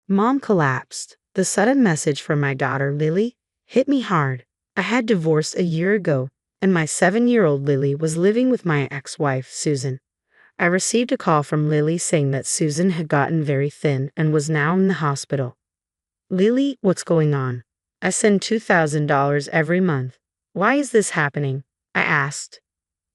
Mom collapsed. The sudden message from my daughter, Lily, hit me hard. I had divorced a year ago, and my 7-year-old Lily was living with my ex-wife, Susan. I received a call from Lily saying that Susan had gotten very thin and was now in the hospital. Lily, what's going on? I send $2,000 every month. Why is this happening? I asked.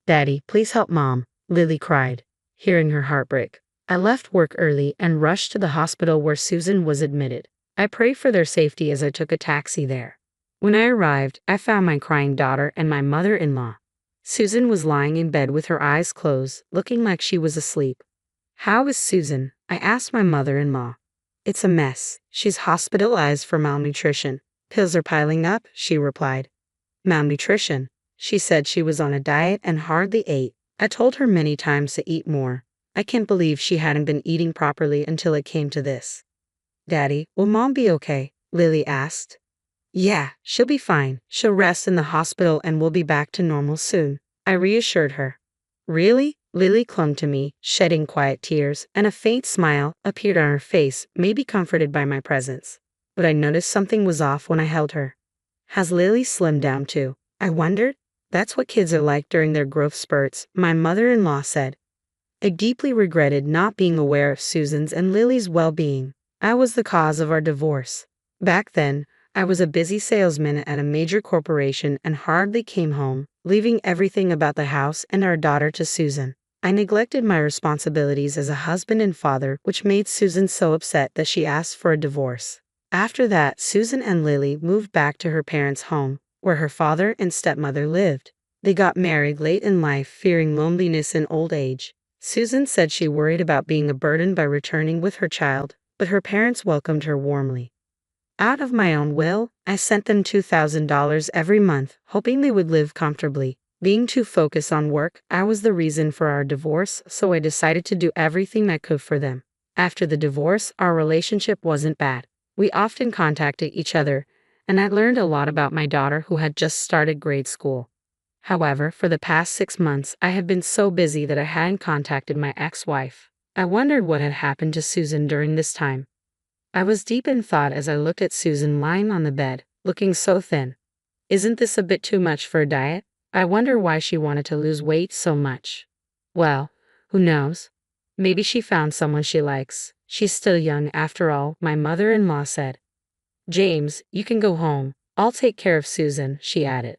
Daddy, please help Mom, Lily cried, hearing her heart break. I left work early and rushed to the hospital where Susan was admitted. I prayed for their safety as I took a taxi there. When I arrived, I found my crying daughter and my mother-in-law. Susan was lying in bed with her eyes closed, looking like she was asleep. How is Susan? I asked my mother-in-law. It's a mess. She's hospitalized for malnutrition. Pills are piling up, she replied. Malnutrition? She said she was on a diet and hardly ate. I told her many times to eat more. I can't believe she hadn't been eating properly until it came to this. Daddy, will Mom be okay? Lily asked. Yeah, she'll be fine. She'll rest in the hospital and we'll be back to normal soon, I reassured her. Really? Lily clung to me, shedding quiet tears, and a faint smile appeared on her face, maybe comforted by my presence. But I noticed something was off when I held her. Has Lily slimmed down too? I wondered. That's what kids are like during their growth spurts, my mother-in-law said. I deeply regretted not being aware of Susan's and Lily's well-being. I was the cause of our divorce. Back then, I was a busy salesman at a major corporation and hardly came home, leaving everything about the house and our daughter to Susan. I neglected my responsibilities as a husband and father, which made Susan so upset that she asked for a divorce. After that, Susan and Lily moved back to her parents' home, where her father and stepmother lived. They got married late in life, fearing loneliness in old age. Susan said she worried about being a burden by returning with her child, but her parents welcomed her warmly. Out of my own will, I sent them $2,000 every month, hoping they would live comfortably. Being too focused on work, I was the reason for our divorce, so I decided to do everything I could for them. After the divorce, our relationship wasn't bad. We often contacted each other, and I learned a lot about my daughter who had just started grade school. However, for the past 6 months, I have been so busy that I hadn't contacted my ex-wife. I wondered what had happened to Susan during this time. I was deep in thought as I looked at Susan lying on the bed, looking so thin. Isn't this a bit too much for a diet? I wonder why she wanted to lose weight so much. Well, who knows? Maybe she found someone she likes. She's still young after all, my mother-in-law said. James, you can go home. I'll take care of Susan, she added.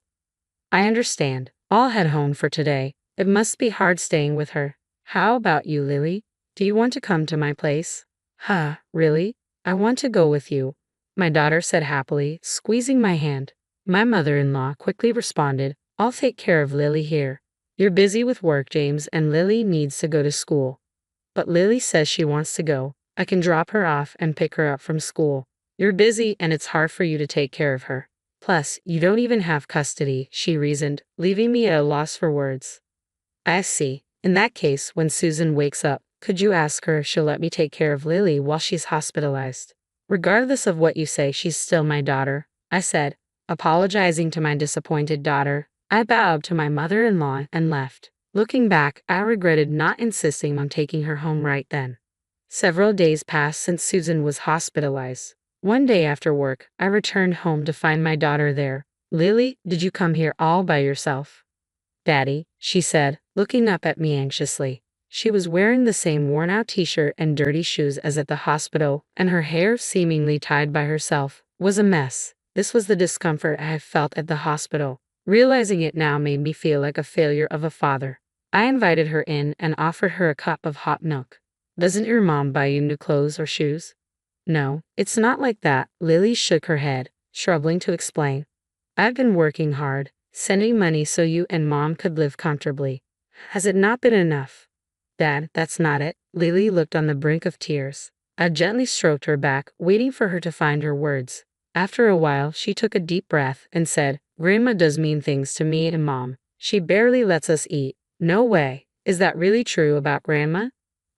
I understand. I'll head home for today. It must be hard staying with her. How about you, Lily? Do you want to come to my place? Huh, really? I want to go with you, my daughter said happily, squeezing my hand. My mother-in-law quickly responded, I'll take care of Lily here. You're busy with work, James, and Lily needs to go to school. But Lily says she wants to go. I can drop her off and pick her up from school. You're busy and it's hard for you to take care of her. Plus, you don't even have custody, she reasoned, leaving me at a loss for words. I see. In that case, when Susan wakes up, could you ask her if she'll let me take care of Lily while she's hospitalized? Regardless of what you say, she's still my daughter, I said, apologizing to my disappointed daughter. I bowed to my mother-in-law and left. Looking back, I regretted not insisting on taking her home right then. Several days passed since Susan was hospitalized. One day after work, I returned home to find my daughter there. Lily, did you come here all by yourself? Daddy, she said, looking up at me anxiously. She was wearing the same worn-out t-shirt and dirty shoes as at the hospital, and her hair, seemingly tied by herself, was a mess. This was the discomfort I have felt at the hospital. Realizing it now made me feel like a failure of a father. I invited her in and offered her a cup of hot milk. Doesn't your mom buy you new clothes or shoes? No, it's not like that, Lily shook her head, struggling to explain. I've been working hard, sending money so you and Mom could live comfortably. Has it not been enough? Dad, that's not it. Lily looked on the brink of tears. I gently stroked her back, waiting for her to find her words. After a while, she took a deep breath and said, Grandma does mean things to me and Mom. She barely lets us eat. No way. Is that really true about Grandma?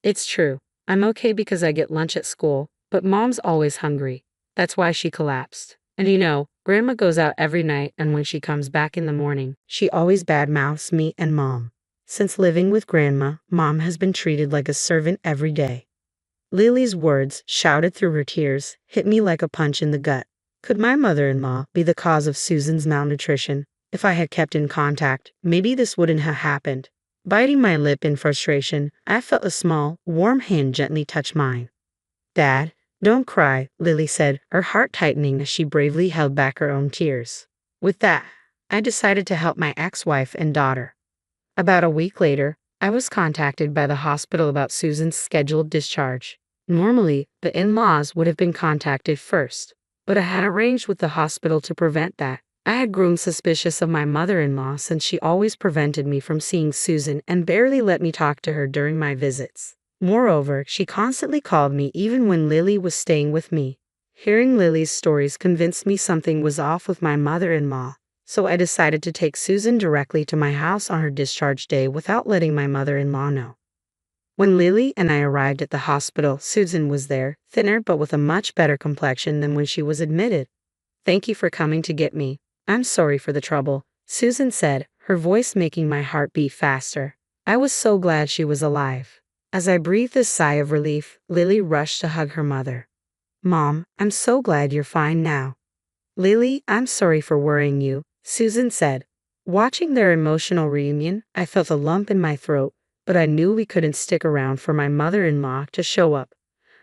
It's true. I'm okay because I get lunch at school, but Mom's always hungry. That's why she collapsed. And you know, Grandma goes out every night, and when she comes back in the morning, she always badmouths me and Mom. Since living with Grandma, Mom has been treated like a servant every day. Lily's words, shouted through her tears, hit me like a punch in the gut. Could my mother-in-law be the cause of Susan's malnutrition? If I had kept in contact, maybe this wouldn't have happened. Biting my lip in frustration, I felt a small, warm hand gently touch mine. Dad, don't cry, Lily said, her heart tightening as she bravely held back her own tears. With that, I decided to help my ex-wife and daughter. About a week later, I was contacted by the hospital about Susan's scheduled discharge. Normally, the in-laws would have been contacted first, but I had arranged with the hospital to prevent that. I had grown suspicious of my mother-in-law since she always prevented me from seeing Susan and barely let me talk to her during my visits. Moreover, she constantly called me even when Lily was staying with me. Hearing Lily's stories convinced me something was off with my mother-in-law, so I decided to take Susan directly to my house on her discharge day without letting my mother-in-law know. When Lily and I arrived at the hospital, Susan was there, thinner but with a much better complexion than when she was admitted. "Thank you for coming to get me. I'm sorry for the trouble," Susan said, her voice making my heart beat faster. I was so glad she was alive. As I breathed a sigh of relief, Lily rushed to hug her mother. "Mom, I'm so glad you're fine now." "Lily, I'm sorry for worrying you," Susan said. Watching their emotional reunion, I felt a lump in my throat, but I knew we couldn't stick around for my mother-in-law to show up.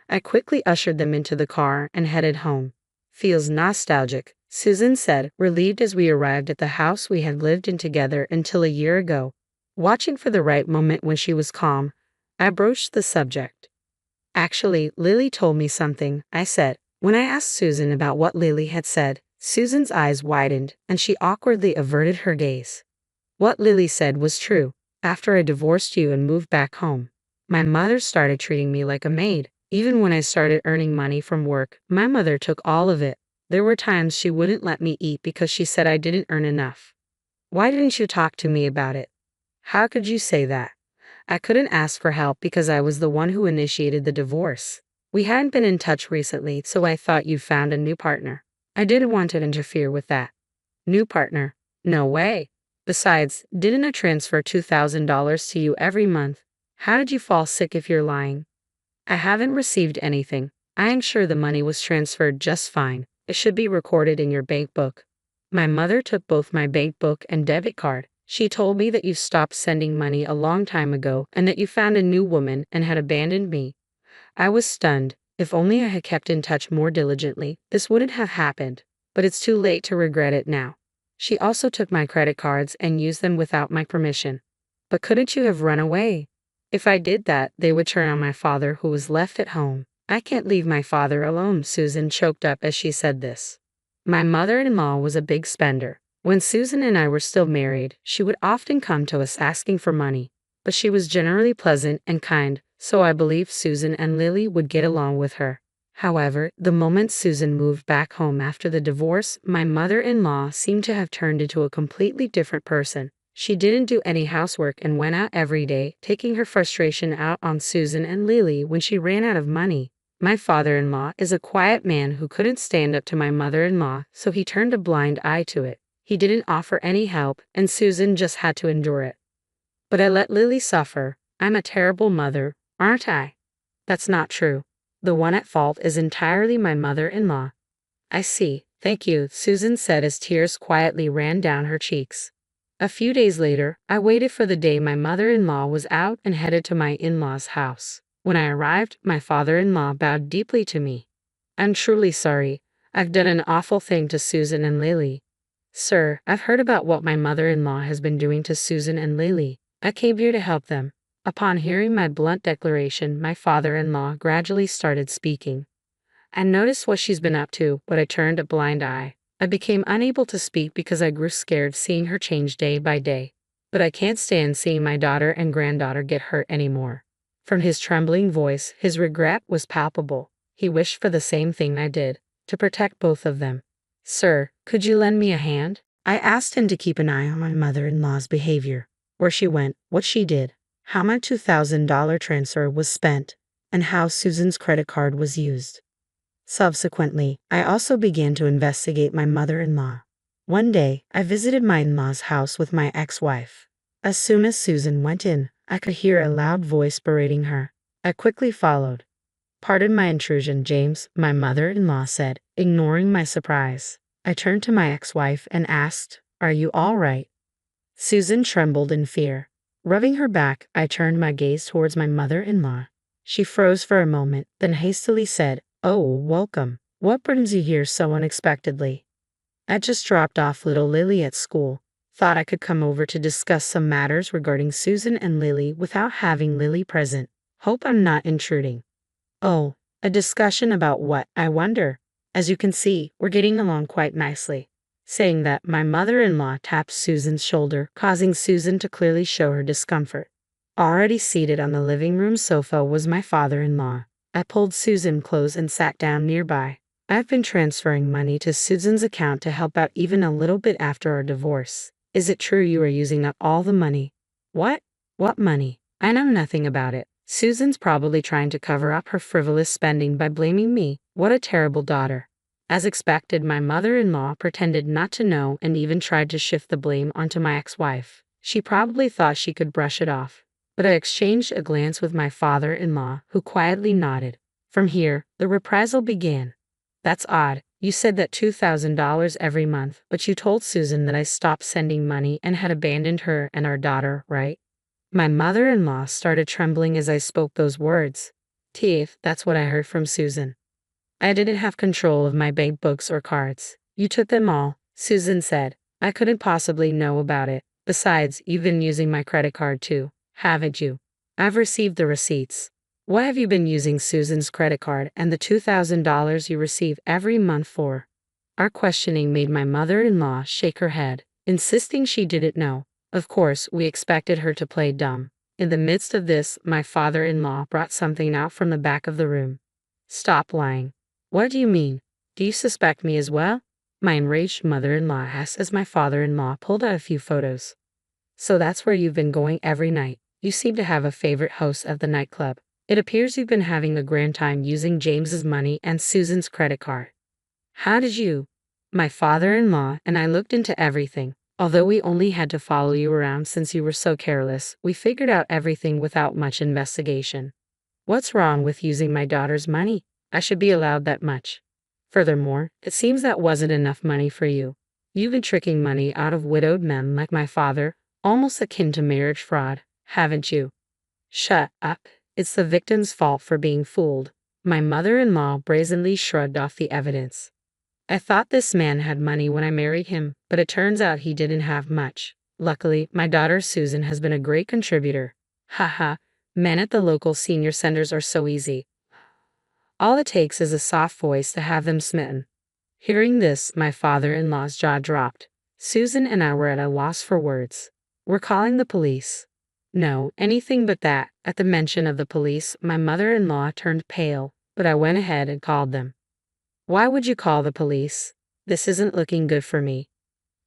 I quickly ushered them into the car and headed home. "Feels nostalgic," Susan said, relieved as we arrived at the house we had lived in together until a year ago. Watching for the right moment when she was calm, I broached the subject. "Actually, Lily told me something," I said. When I asked Susan about what Lily had said, Susan's eyes widened and she awkwardly averted her gaze. "What Lily said was true. After I divorced you and moved back home, my mother started treating me like a maid. Even when I started earning money from work, my mother took all of it. There were times she wouldn't let me eat because she said I didn't earn enough." "Why didn't you talk to me about it?" "How could you say that? I couldn't ask for help because I was the one who initiated the divorce. We hadn't been in touch recently, so I thought you found a new partner. I didn't want to interfere with that." "New partner? No way. Besides, didn't I transfer $2,000 to you every month? How did you fall sick if you're lying?" "I haven't received anything. I am sure the money was transferred just fine. It should be recorded in your bank book." "My mother took both my bank book and debit card. She told me that you stopped sending money a long time ago and that you found a new woman and had abandoned me." I was stunned. If only I had kept in touch more diligently, this wouldn't have happened. But it's too late to regret it now. "She also took my credit cards and used them without my permission." "But couldn't you have run away?" "If I did that, they would turn on my father who was left at home. I can't leave my father alone," Susan choked up as she said this. My mother-in-law was a big spender. When Susan and I were still married, she would often come to us asking for money. But she was generally pleasant and kind, so I believed Susan and Lily would get along with her. However, the moment Susan moved back home after the divorce, my mother-in-law seemed to have turned into a completely different person. She didn't do any housework and went out every day, taking her frustration out on Susan and Lily when she ran out of money. My father-in-law is a quiet man who couldn't stand up to my mother-in-law, so he turned a blind eye to it. He didn't offer any help, and Susan just had to endure it. "But I let Lily suffer. I'm a terrible mother, aren't I?" "That's not true. The one at fault is entirely my mother-in-law." "I see. Thank you," Susan said as tears quietly ran down her cheeks. A few days later, I waited for the day my mother-in-law was out and headed to my in-laws' house. When I arrived, my father-in-law bowed deeply to me. "I'm truly sorry. I've done an awful thing to Susan and Lily." "Sir, I've heard about what my mother-in-law has been doing to Susan and Lily. I came here to help them." Upon hearing my blunt declaration, my father-in-law gradually started speaking. "I noticed what she's been up to, but I turned a blind eye. I became unable to speak because I grew scared seeing her change day by day. But I can't stand seeing my daughter and granddaughter get hurt anymore." From his trembling voice, his regret was palpable. He wished for the same thing I did, to protect both of them. "Sir, could you lend me a hand?" I asked him to keep an eye on my mother-in-law's behavior, where she went, what she did, how my $2,000 transfer was spent, and how Susan's credit card was used. Subsequently, I also began to investigate my mother-in-law. One day, I visited my in-law's house with my ex-wife. As soon as Susan went in, I could hear a loud voice berating her. I quickly followed. "Pardon my intrusion, James," my mother-in-law said, ignoring my surprise. I turned to my ex-wife and asked, "Are you all right?" Susan trembled in fear. Rubbing her back, I turned my gaze towards my mother-in-law. She froze for a moment, then hastily said, "Oh, welcome. What brings you here so unexpectedly?" "I just dropped off little Lily at school. Thought I could come over to discuss some matters regarding Susan and Lily without having Lily present. Hope I'm not intruding." "Oh, a discussion about what, I wonder? As you can see, we're getting along quite nicely." Saying that, my mother-in-law tapped Susan's shoulder, causing Susan to clearly show her discomfort. Already seated on the living room sofa was my father-in-law. I pulled Susan close and sat down nearby. "I've been transferring money to Susan's account to help out even a little bit after our divorce. Is it true you are using up all the money?" "What? What money? I know nothing about it. Susan's probably trying to cover up her frivolous spending by blaming me. What a terrible daughter." As expected, my mother-in-law pretended not to know and even tried to shift the blame onto my ex-wife. She probably thought she could brush it off. But I exchanged a glance with my father-in-law, who quietly nodded. From here, the reprisal began. "That's odd. You said that $2,000 every month, but you told Susan that I stopped sending money and had abandoned her and our daughter, right?" My mother-in-law started trembling as I spoke those words. "Teeth, that's what I heard from Susan. I didn't have control of my bank books or cards. You took them all," Susan said. "I couldn't possibly know about it. Besides, you've been using my credit card too, haven't you?" "I've received the receipts." "What have you been using Susan's credit card and the $2,000 you receive every month for?" Our questioning made my mother-in-law shake her head, insisting she didn't know. Of course, we expected her to play dumb. In the midst of this, my father-in-law brought something out from the back of the room. "Stop lying." "What do you mean? Do you suspect me as well?" my enraged mother-in-law asked as my father-in-law pulled out a few photos. "So that's where you've been going every night. You seem to have a favorite host at the nightclub. It appears you've been having a grand time using James's money and Susan's credit card. How did you?" My father-in-law and I looked into everything. Although we only had to follow you around since you were so careless, we figured out everything without much investigation. "What's wrong with using my daughter's money? I should be allowed that much. Furthermore, it seems that wasn't enough money for you. You've been tricking money out of widowed men like my father, almost akin to marriage fraud, haven't you?" "Shut up. It's the victim's fault for being fooled." My mother-in-law brazenly shrugged off the evidence. "I thought this man had money when I married him, but it turns out he didn't have much. Luckily, my daughter Susan has been a great contributor. Haha, men at the local senior centers are so easy. All it takes is a soft voice to have them smitten." Hearing this, my father-in-law's jaw dropped. Susan and I were at a loss for words. "We're calling the police." "No, anything but that." At the mention of the police, my mother-in-law turned pale, but I went ahead and called them. "Why would you call the police? This isn't looking good for me."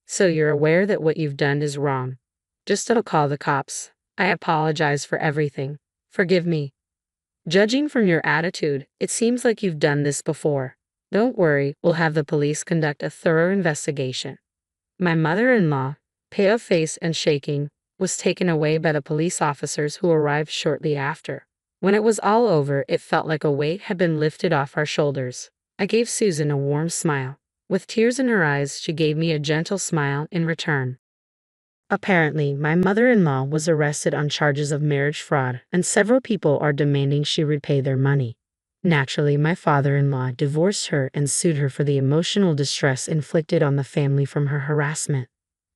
"So you're aware that what you've done is wrong?" "Just don't call the cops. I apologize for everything. Forgive me." "Judging from your attitude, it seems like you've done this before." "Don't worry, we'll have the police conduct a thorough investigation." My mother-in-law, pale faced and shaking, was taken away by the police officers who arrived shortly after. When it was all over, it felt like a weight had been lifted off our shoulders. I gave Susan a warm smile. With tears in her eyes, she gave me a gentle smile in return. Apparently, my mother-in-law was arrested on charges of marriage fraud, and several people are demanding she repay their money. Naturally, my father-in-law divorced her and sued her for the emotional distress inflicted on the family from her harassment.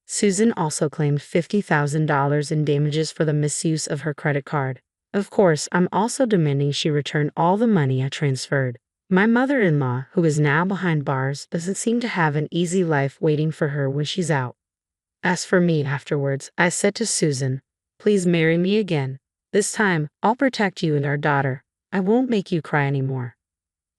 Susan also claimed $50,000 in damages for the misuse of her credit card. Of course, I'm also demanding she return all the money I transferred. My mother-in-law, who is now behind bars, doesn't seem to have an easy life waiting for her when she's out. As for me afterwards, I said to Susan, "Please marry me again. This time, I'll protect you and our daughter. I won't make you cry anymore."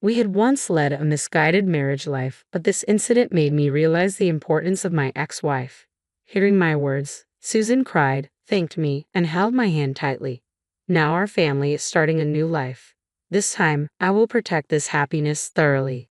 We had once led a misguided marriage life, but this incident made me realize the importance of my ex-wife. Hearing my words, Susan cried, thanked me, and held my hand tightly. Now our family is starting a new life. This time, I will protect this happiness thoroughly.